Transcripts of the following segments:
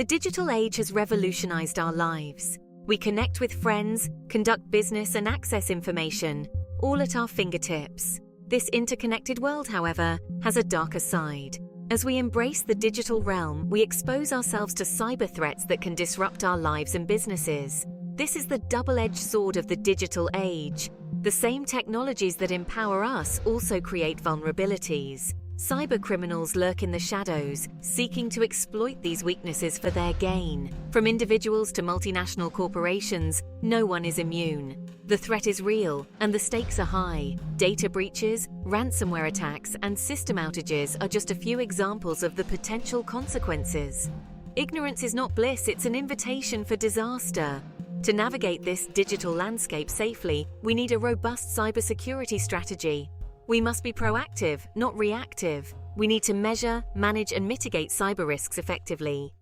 The digital age has revolutionized our lives. We connect with friends, conduct business, and access information, all at our fingertips. This interconnected world, however, has a darker side. As we embrace the digital realm, we expose ourselves to cyber threats that can disrupt our lives and businesses. This is the double-edged sword of the digital age. The same technologies that empower us also create vulnerabilities. Cybercriminals lurk in the shadows, seeking to exploit these weaknesses for their gain. From individuals to multinational corporations, no one is immune. The threat is real, and the stakes are high. Data breaches, ransomware attacks, and system outages are just a few examples of the potential consequences. Ignorance is not bliss, it's an invitation for disaster. To navigate this digital landscape safely, we need a robust cybersecurity strategy. We must be proactive, not reactive. We need to measure, manage, and mitigate cyber risks effectively.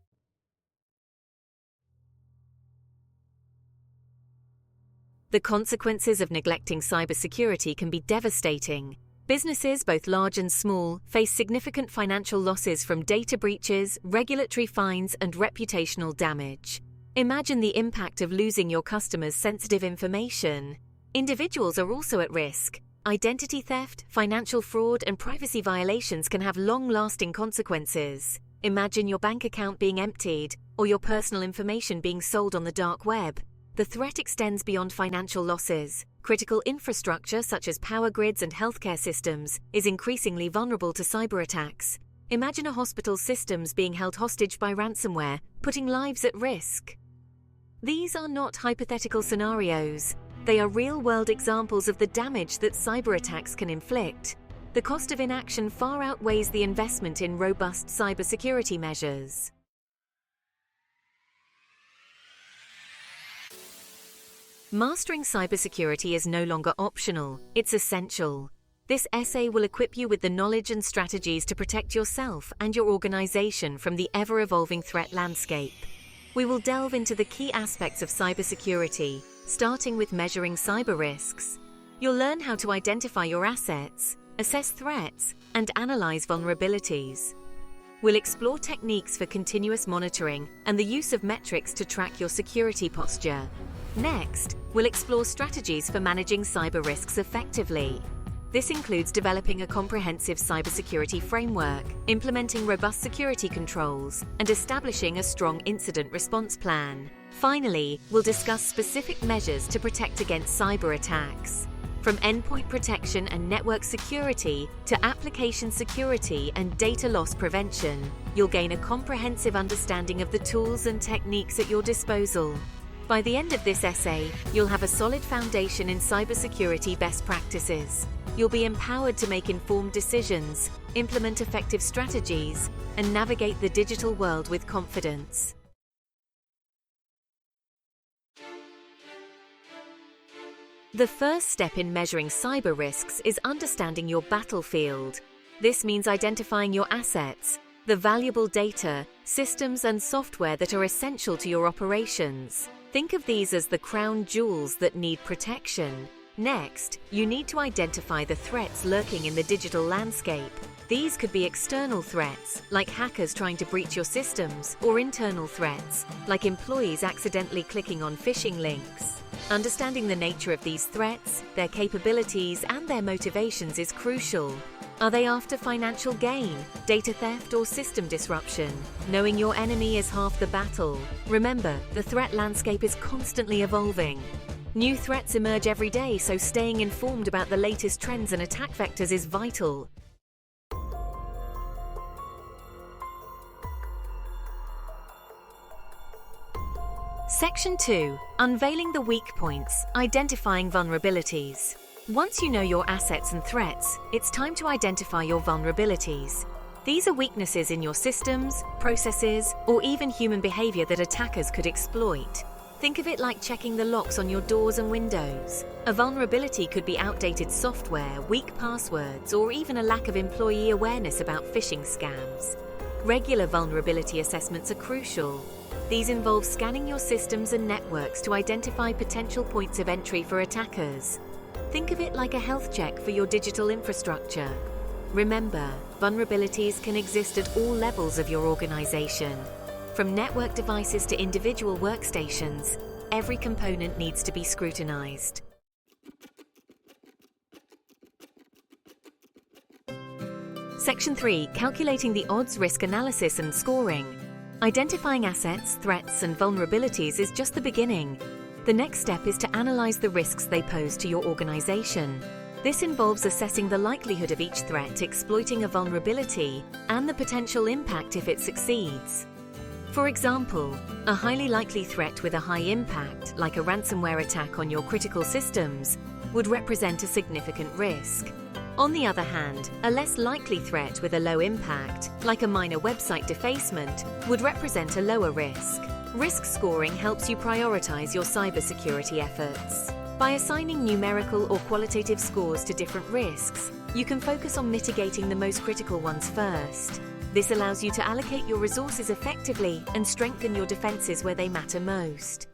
The consequences of neglecting cybersecurity can be devastating. Businesses, both large and small, face significant financial losses from data breaches, regulatory fines, and reputational damage. Imagine the impact of losing your customers' sensitive information. Individuals are also at risk. Identity theft, financial fraud, and privacy violations can have long-lasting consequences. Imagine your bank account being emptied, or your personal information being sold on the dark web. The threat extends beyond financial losses. Critical infrastructure, such as power grids and healthcare systems, is increasingly vulnerable to cyberattacks. Imagine a hospital's systems being held hostage by ransomware, putting lives at risk. These are not hypothetical scenarios. They are real-world examples of the damage that cyberattacks can inflict. The cost of inaction far outweighs the investment in robust cybersecurity measures. Mastering cybersecurity is no longer optional, it's essential. This essay will equip you with the knowledge and strategies to protect yourself and your organization from the ever-evolving threat landscape. We will delve into the key aspects of cybersecurity, starting with measuring cyber risks. You'll learn how to identify your assets, assess threats, and analyze vulnerabilities. We'll explore techniques for continuous monitoring and the use of metrics to track your security posture. Next, we'll explore strategies for managing cyber risks effectively. This includes developing a comprehensive cybersecurity framework, implementing robust security controls, and establishing a strong incident response plan. Finally, we'll discuss specific measures to protect against cyber attacks. From endpoint protection and network security to application security and data loss prevention, you'll gain a comprehensive understanding of the tools and techniques at your disposal. By the end of this essay, you'll have a solid foundation in cybersecurity best practices. You'll be empowered to make informed decisions, implement effective strategies, and navigate the digital world with confidence. The first step in measuring cyber risks is understanding your battlefield. This means identifying your assets, the valuable data, systems, and software that are essential to your operations. Think of these as the crown jewels that need protection. Next, you need to identify the threats lurking in the digital landscape. These could be external threats, like hackers trying to breach your systems, or internal threats, like employees accidentally clicking on phishing links. Understanding the nature of these threats, their capabilities, and their motivations is crucial. Are they after financial gain, data theft, or system disruption? Knowing your enemy is half the battle. Remember, the threat landscape is constantly evolving. New threats emerge every day, so staying informed about the latest trends and attack vectors is vital. Section 2. Unveiling the weak points, identifying vulnerabilities. Once you know your assets and threats, it's time to identify your vulnerabilities. These are weaknesses in your systems, processes, or even human behavior that attackers could exploit. Think of it like checking the locks on your doors and windows. A vulnerability could be outdated software, weak passwords, or even a lack of employee awareness about phishing scams. Regular vulnerability assessments are crucial. These involve scanning your systems and networks to identify potential points of entry for attackers. Think of it like a health check for your digital infrastructure. Remember, vulnerabilities can exist at all levels of your organization. From network devices to individual workstations, every component needs to be scrutinized. Section 3. Calculating the odds, risk analysis and scoring. Identifying assets, threats, and vulnerabilities is just the beginning. The next step is to analyze the risks they pose to your organization. This involves assessing the likelihood of each threat exploiting a vulnerability and the potential impact if it succeeds. For example, a highly likely threat with a high impact, like a ransomware attack on your critical systems, would represent a significant risk. On the other hand, a less likely threat with a low impact, like a minor website defacement, would represent a lower risk. Risk scoring helps you prioritize your cybersecurity efforts. By assigning numerical or qualitative scores to different risks, you can focus on mitigating the most critical ones first. This allows you to allocate your resources effectively and strengthen your defenses where they matter most.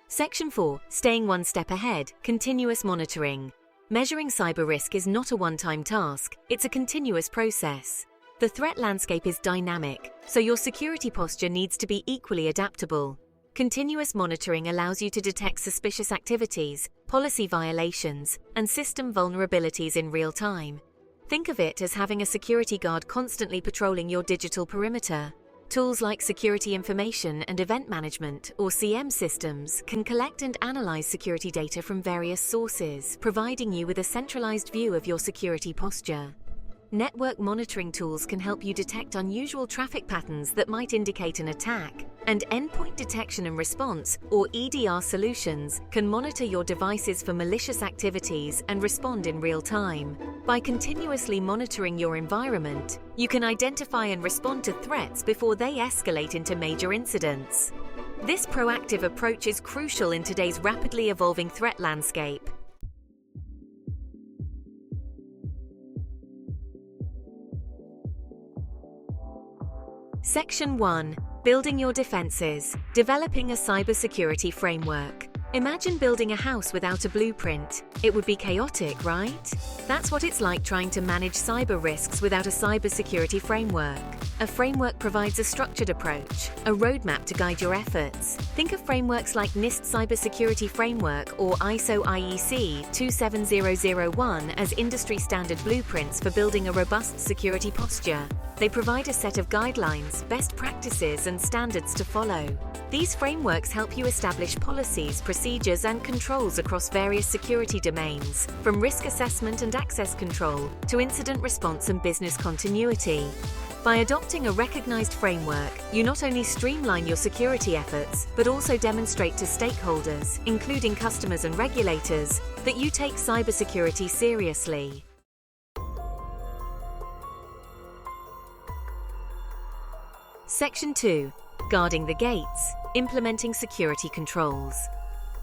Section 4. Staying one step ahead. Continuous monitoring. Measuring cyber risk is not a one-time task, it's a continuous process. The threat landscape is dynamic, so your security posture needs to be equally adaptable. Continuous monitoring allows you to detect suspicious activities, policy violations, and system vulnerabilities in real time. Think of it as having a security guard constantly patrolling your digital perimeter. Tools like Security Information and Event Management, or CM systems, can collect and analyze security data from various sources, providing you with a centralized view of your security posture. Network monitoring tools can help you detect unusual traffic patterns that might indicate an attack, and Endpoint Detection and Response, or EDR solutions, can monitor your devices for malicious activities and respond in real time. By continuously monitoring your environment, you can identify and respond to threats before they escalate into major incidents. This proactive approach is crucial in today's rapidly evolving threat landscape. Section 1. Building your defenses. Developing a cybersecurity framework. Imagine building a house without a blueprint. It would be chaotic, right? That's what it's like trying to manage cyber risks without a cybersecurity framework. A framework provides a structured approach, a roadmap to guide your efforts. Think of frameworks like NIST Cybersecurity Framework or ISO/IEC 27001 as industry standard blueprints for building a robust security posture. They provide a set of guidelines, best practices, and standards to follow. These frameworks help you establish policies, procedures, and controls across various security domains, from risk assessment and access control to incident response and business continuity. By adopting a recognized framework, you not only streamline your security efforts, but also demonstrate to stakeholders, including customers and regulators, that you take cybersecurity seriously. Section 2. Guarding the gates. Implementing security controls.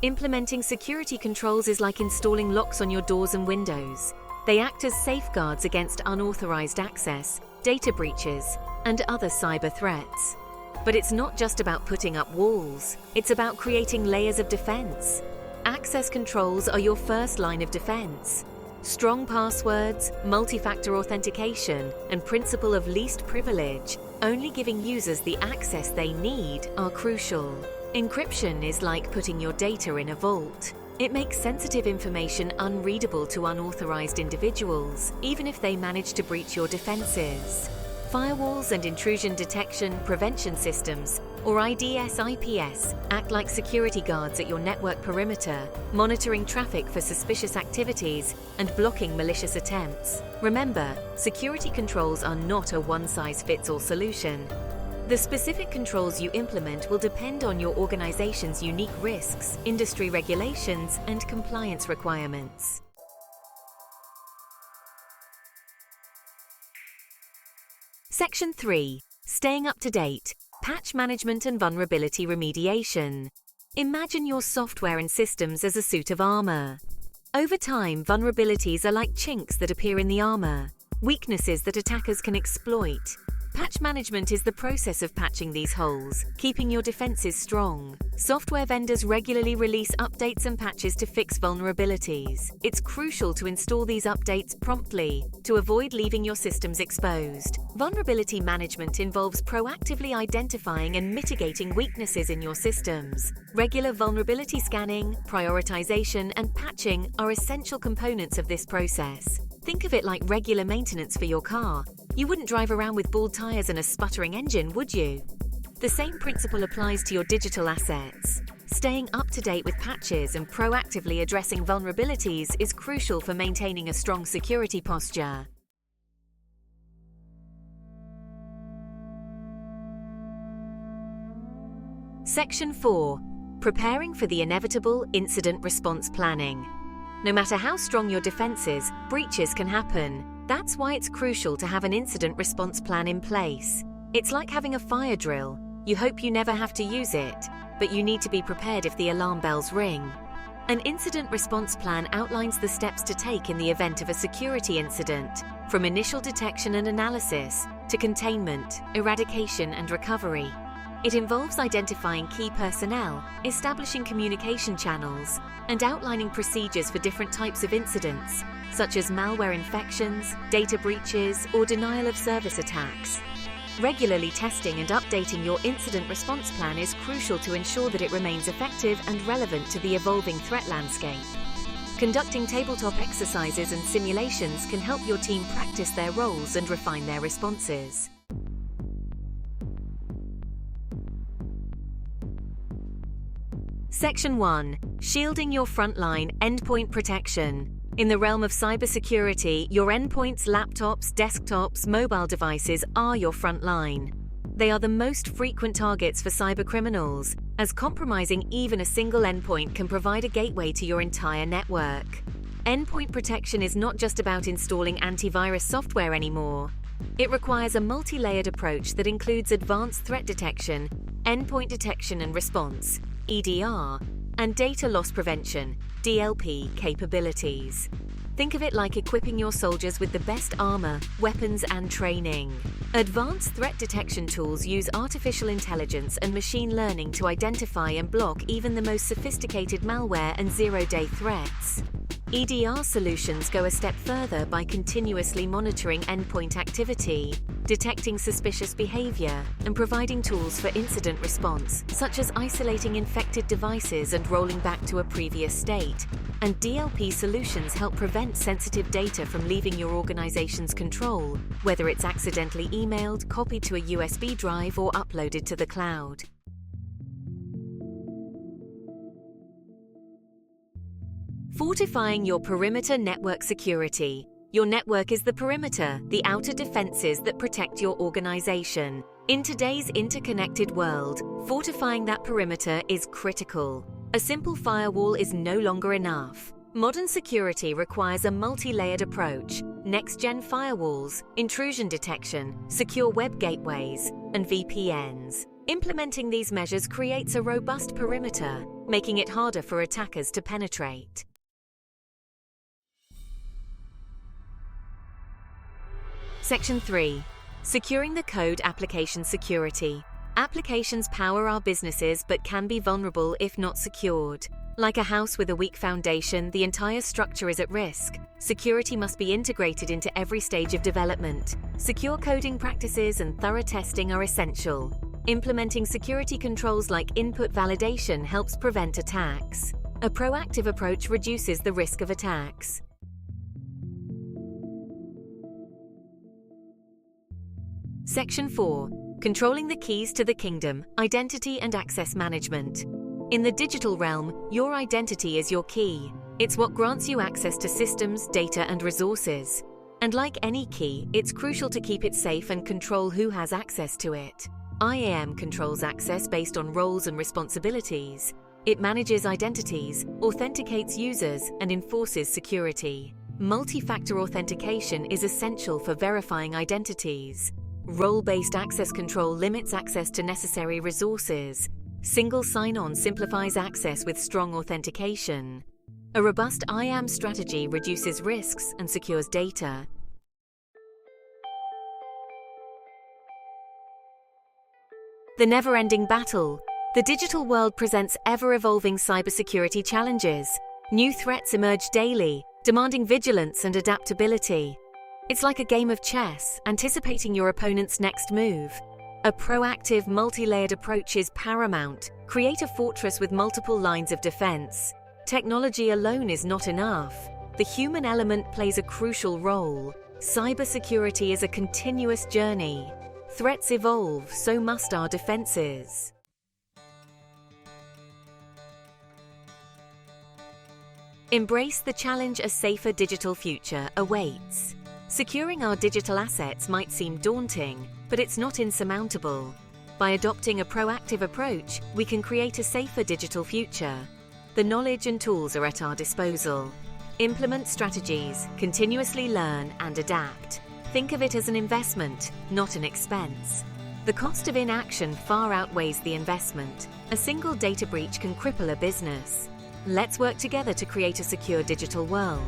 Implementing security controls is like installing locks on your doors and windows. They act as safeguards against unauthorized access, data breaches, and other cyber threats. But it's not just about putting up walls, it's about creating layers of defense. Access controls are your first line of defense. Strong passwords, multi-factor authentication, and principle of least privilege, only giving users the access they need, are crucial. Encryption is like putting your data in a vault. It makes sensitive information unreadable to unauthorized individuals, even if they manage to breach your defenses. Firewalls and intrusion detection prevention systems, or IDS/IPS, act like security guards at your network perimeter, monitoring traffic for suspicious activities and blocking malicious attempts. Remember, security controls are not a one-size-fits-all solution. The specific controls you implement will depend on your organization's unique risks, industry regulations, and compliance requirements. Section 3. Staying up to date. Patch management and vulnerability remediation. Imagine your software and systems as a suit of armor. Over time, vulnerabilities are like chinks that appear in the armor, weaknesses that attackers can exploit. Patch management is the process of patching these holes, keeping your defenses strong. Software vendors regularly release updates and patches to fix vulnerabilities. It's crucial to install these updates promptly to avoid leaving your systems exposed. Vulnerability management involves proactively identifying and mitigating weaknesses in your systems. Regular vulnerability scanning, prioritization, and patching are essential components of this process. Think of it like regular maintenance for your car. You wouldn't drive around with bald tires and a sputtering engine, would you? The same principle applies to your digital assets. Staying up to date with patches and proactively addressing vulnerabilities is crucial for maintaining a strong security posture. Section 4. Preparing for the inevitable incident response planning. No matter how strong your defenses, breaches can happen. That's why it's crucial to have an incident response plan in place. It's like having a fire drill. You hope you never have to use it, but you need to be prepared if the alarm bells ring. An incident response plan outlines the steps to take in the event of a security incident, from initial detection and analysis to containment, eradication, and recovery. It involves identifying key personnel, establishing communication channels, and outlining procedures for different types of incidents, such as malware infections, data breaches, or denial of service attacks. Regularly testing and updating your incident response plan is crucial to ensure that it remains effective and relevant to the evolving threat landscape. Conducting tabletop exercises and simulations can help your team practice their roles and refine their responses. Section 1. Shielding your frontline, endpoint protection. In the realm of cybersecurity, your endpoints, laptops, desktops, mobile devices are your front line. They are the most frequent targets for cybercriminals, as compromising even a single endpoint can provide a gateway to your entire network. Endpoint protection is not just about installing antivirus software anymore. It requires a multi-layered approach that includes advanced threat detection, endpoint detection and response, EDR, and data loss prevention, DLP, capabilities. Think of it like equipping your soldiers with the best armor, weapons, and training. Advanced threat detection tools use artificial intelligence and machine learning to identify and block even the most sophisticated malware and zero-day threats. EDR solutions go a step further by continuously monitoring endpoint activity, detecting suspicious behavior, and providing tools for incident response, such as isolating infected devices and rolling back to a previous state. And DLP solutions help prevent sensitive data from leaving your organization's control, whether it's accidentally emailed, copied to a USB drive, or uploaded to the cloud. Fortifying your perimeter network security. Your network is the perimeter, the outer defenses that protect your organization. In today's interconnected world, fortifying that perimeter is critical. A simple firewall is no longer enough. Modern security requires a multi-layered approach: next-gen firewalls, intrusion detection, secure web gateways, and VPNs. Implementing these measures creates a robust perimeter, making it harder for attackers to penetrate. Section 3. Securing the code application security. Applications power our businesses but can be vulnerable if not secured. Like a house with a weak foundation, the entire structure is at risk. Security must be integrated into every stage of development. Secure coding practices and thorough testing are essential. Implementing security controls like input validation helps prevent attacks. A proactive approach reduces the risk of attacks. Section 4. Controlling the keys to the kingdom, identity and access management. In the digital realm, your identity is your key. It's what grants you access to systems, data, and resources. And like any key, it's crucial to keep it safe and control who has access to it. IAM controls access based on roles and responsibilities. It manages identities, authenticates users, and enforces security. Multi-factor authentication is essential for verifying identities. Role-based access control limits access to necessary resources. Single sign-on simplifies access with strong authentication. A robust IAM strategy reduces risks and secures data. The never-ending battle. The digital world presents ever-evolving cybersecurity challenges. New threats emerge daily, demanding vigilance and adaptability. It's like a game of chess, anticipating your opponent's next move. A proactive, multi-layered approach is paramount. Create a fortress with multiple lines of defense. Technology alone is not enough. The human element plays a crucial role. Cybersecurity is a continuous journey. Threats evolve, so must our defenses. Embrace the challenge. A safer digital future awaits. Securing our digital assets might seem daunting, but it's not insurmountable. By adopting a proactive approach, we can create a safer digital future. The knowledge and tools are at our disposal. Implement strategies, continuously learn and adapt. Think of it as an investment, not an expense. The cost of inaction far outweighs the investment. A single data breach can cripple a business. Let's work together to create a secure digital world.